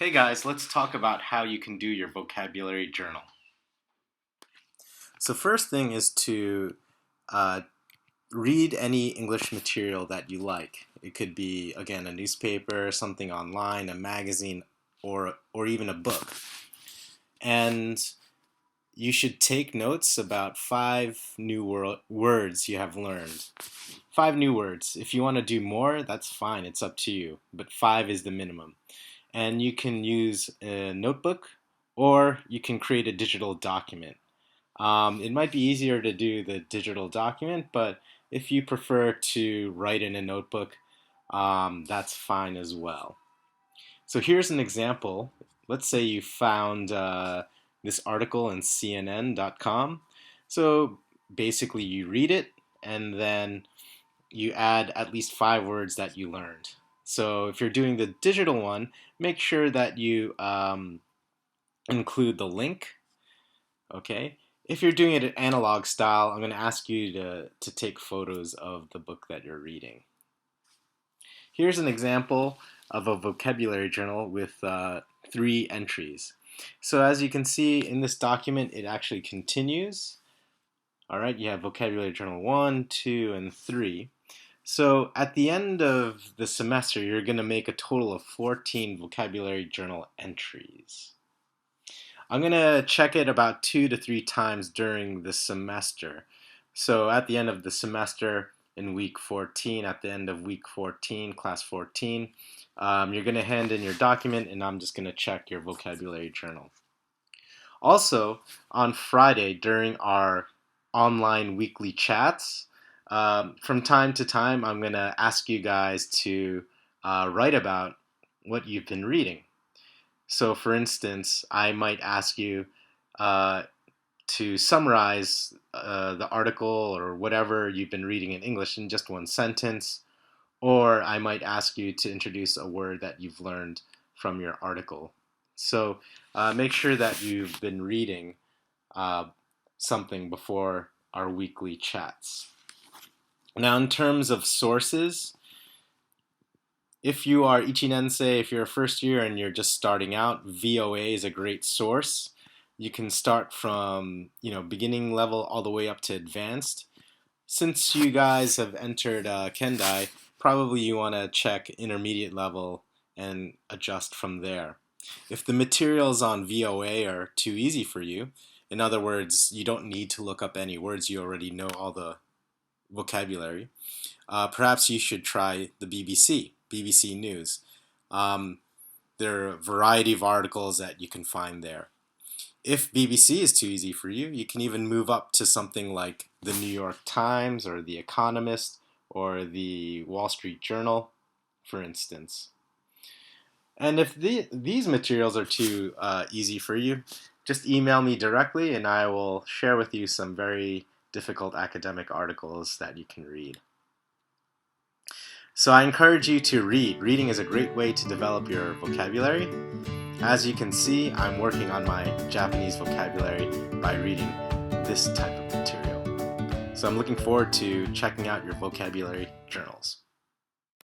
Hey guys, let's talk about how you can do your vocabulary journal. So first thing is to uh, read any English material that you like. It could be, again, a newspaper, something online, a magazine, or even a book. And you should take notes about five new words you have learned. Five new words. If you want to do more, that's fine. It's up to you. But five is the minimum. And you can use a notebook or you can create a digital document. It might be easier to do the digital document, but if you prefer to write in a notebook, that's fine as well. So here's an example. Let's say you found this article in CNN.com. So basically, you read it and then you add at least five words that you learned. So if you're doing the digital one, make sure that you include the link. Okay. If you're doing it in analog style, I'm going to ask you to take photos of the book that you're reading. Here's an example of a vocabulary journal with three entries. So as you can see in this document, it actually continues. All right, you have vocabulary journal 1, 2, and 3. So at the end of the semester, you're going to make a total of 14 vocabulary journal entries. I'm going to check it about 2 to 3 times during the semester. So at the end of the semester in week 14, at the end of week 14, class 14, you're going to hand in your document and I'm just going to check your vocabulary journal. Also, on Friday during our online weekly chats, from time to time, I'm going to ask you guys to write about what you've been reading. So, for instance, I might ask you uh, to summarize the article or whatever you've been reading in English in just one sentence, or I might ask you to introduce a word that you've learned from your article. So, make sure that you've been reading uh, something before our weekly chats. Now, in terms of sources, if you are Ichinensei, if you're a first year and you're just starting out, VOA is a great source. You can start from beginning level all the way up to advanced. Since you guys have entered Kendai, probably you want to check intermediate level and adjust from there. If the materials on VOA are too easy for you, in other words, you don't need to look up any words, you already know all the vocabulary, perhaps you should try the BBC News. There are a variety of articles that you can find there. If BBC is too easy for you, you can even move up to something like the New York Times or the Economist or the Wall Street Journal, for instance. And if these materials are too easy for you, just email me directly and I will share with you some very difficult academic articles that you can read. So I encourage you to read. Reading is a great way to develop your vocabulary. As you can see, I'm working on my Japanese vocabulary by reading this type of material. So I'm looking forward to checking out your vocabulary journals.